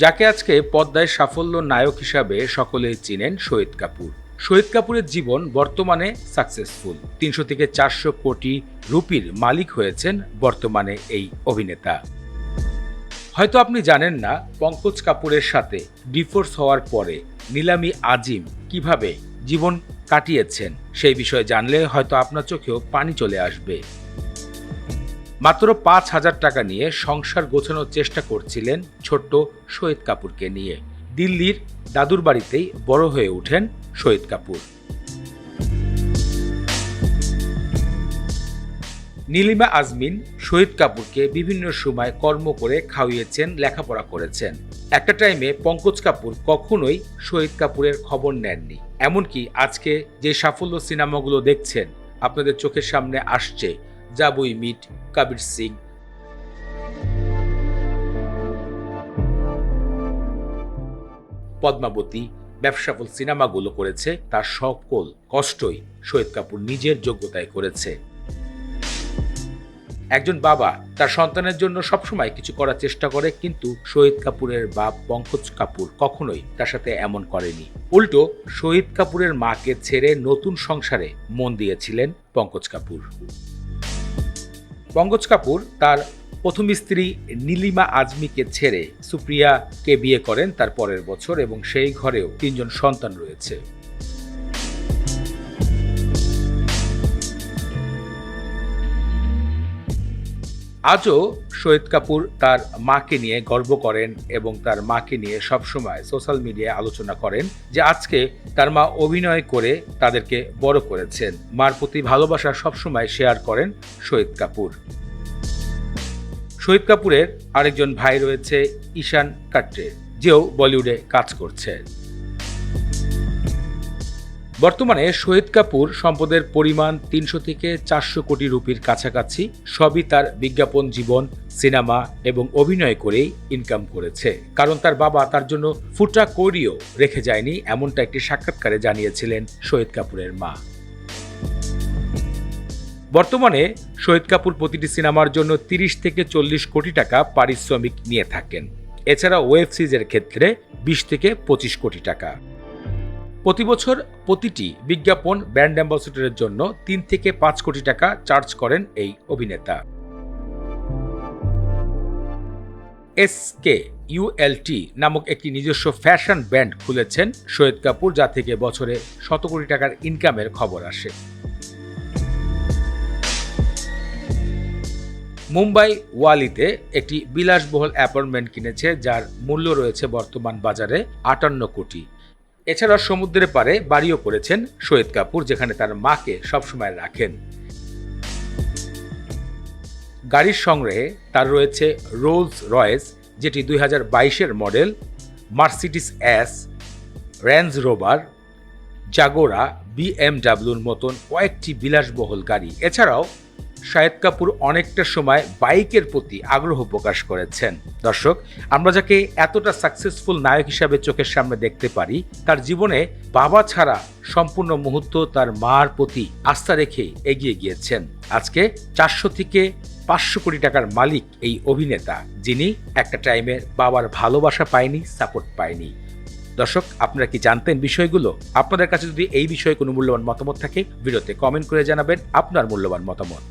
যাকে আজকে পদ্মায় সাফল্য নায়ক হিসাবে সকলেই চিনেন শহীদ কাপুর। শহীদ কাপুরের জীবন বর্তমানে সাকসেসফুল। ৩০০ থেকে ৪০০ কোটি রুপির মালিক হয়েছেন বর্তমানে এই অভিনেতা। হয়তো আপনি জানেন না, পঙ্কজ কাপুরের সাথে ডিভোর্স হওয়ার পরে নিলামি আজিম কিভাবে জীবন কাটিয়েছেন। সেই বিষয়ে জানলে হয়তো আপনার চোখেও পানি চলে আসবে। মাত্র ৫,০০০ টাকা নিয়ে সংসার গোছানোর চেষ্টা করছিলেন ছোট্ট শহীদ কাপুরকে নিয়ে। দিল্লির দাদুর বাড়িতেই বড় হয়ে ওঠেন শহীদ কাপুর। নীলিমা আজমিন শহীদ কাপুরকে বিভিন্ন সময় কর্ম করে খাওয়িয়েছেন, লেখাপড়া করেছেন। একটা টাইমে পঙ্কজ কাপুর কখনোই শহীদ কাপুরের খবর নেননি। এমনকি আজকে যে সাফল্য সিনেমাগুলো দেখছেন, আপনাদের চোখের সামনে আসছে যাব উই মিট, কবির সিং, পদ্মাবতী, ব্যবসাফল সিনেমাগুলো করেছে, তার সকল কষ্টই শহীদ কাপুর নিজের যোগ্যতায় করেছে। একজন বাবা তার সন্তানের জন্য সবসময় কিছু করার চেষ্টা করে, কিন্তু শহীদ কাপুরের বাপ পঙ্কজ কাপুর কখনোই তার সাথে এমন করেনি। উল্টো শহীদ কাপুরের মাকে ছেড়ে নতুন সংসারে মন দিয়েছিলেন পঙ্কজ কাপুর। পঙ্কজ কাপুর তার প্রথম স্ত্রী নীলিমা আজমিকে ছেড়ে সুপ্রিয়াকে বিয়ে করেন তার পরের বছর, এবং সেই ঘরেও ৩ জন সন্তান রয়েছে। আজও শহীদ কাপুর তার মাকে নিয়ে গর্ব করেন এবং তার মাকে নিয়ে সবসময় সোশ্যাল মিডিয়ায় আলোচনা করেন যে আজকে তার মা অভিনয় করে তাদেরকে বড় করেছেন। মার প্রতি ভালোবাসা সবসময় শেয়ার করেন শহীদ কাপুর। শহীদ কাপুরের আরেকজন ভাই রয়েছে ঈশান কাট্রে, যেও বলিউডে কাজ করছে। বর্তমানে শহীদ কাপুর সম্পদের পরিমাণ ৩০০ থেকে ৪০০ কোটি রুপির কাছাকাছি। সবই তার বিজ্ঞাপন জীবন, সিনেমা এবং অভিনয় করেই ইনকাম করেছে। কারণ তার বাবা তার জন্য ফুটা কড়িও রেখে যায়নি, এমনটা একটি সাক্ষাৎকারে জানিয়েছিলেন শহীদ কাপুরের মা। বর্তমানে শহীদ কাপুর প্রতিটি সিনেমার জন্য ৩০ থেকে ৪০ কোটি টাকা পারিশ্রমিক নিয়ে থাকেন। এছাড়া ওয়েব সিরিজের ক্ষেত্রে ২০ থেকে ২৫ কোটি টাকা। প্রতি বছর প্রতিটি বিজ্ঞাপন ব্র্যান্ড অ্যাম্বাসেডরের জন্য ৩ থেকে ৫ কোটি টাকা চার্জ করেন এই অভিনেতা। SKULT নামক একটি নিজস্ব ফ্যাশন ব্র্যান্ড খুলেছেন শহীদ কাপুর, যা থেকে বছরে ১০০ কোটি টাকার ইনকামের খবর আসে। মুম্বাই ওয়ালিতে একটি বিলাসবহুল অ্যাপার্টমেন্ট কিনেছে, যার মূল্য রয়েছে বর্তমান বাজারে ৫৮ কোটি। এছাড়া সমুদ্রের পাড়ে বাড়িও করেছেন শহীদ কাপুর, যেখানে তার মাকে সবসময় রাখেন। গাড়ির সংগ্রহে তার রয়েছে রোলস রয়েস, যেটি ২০২২-এর model, Mercedes S, Range Rover, Jaguar, BMW-র মতন কয়েকটি বিলাসবহুল গাড়ি। এছাড়াও শহীদ কাপুর অনেকটা সময় বাইকের প্রতি আগ্রহ প্রকাশ করেছেন। দর্শক, আমরা যাকে এতটা সাকসেসফুল নায়ক হিসাবে চোখের সামনে দেখতে পারি, তার জীবনে বাবা ছাড়া সম্পূর্ণ মুহূর্ত তার মার প্রতি আস্থা রেখে এগিয়ে গিয়েছেন। আজকে ৪০০ থেকে ৫০০ কোটি টাকার মালিক এই অভিনেতা, যিনি একটা টাইমে বাবার ভালোবাসা পায়নি, সাপোর্ট পায়নি। দর্শক, আপনারা কি জানতেন বিষয়গুলো? আপনাদের কাছে যদি এই বিষয়ে কোনো মূল্যবান মতামত থাকে, ভিডিওতে কমেন্ট করে জানাবেন আপনার মূল্যবান মতামত।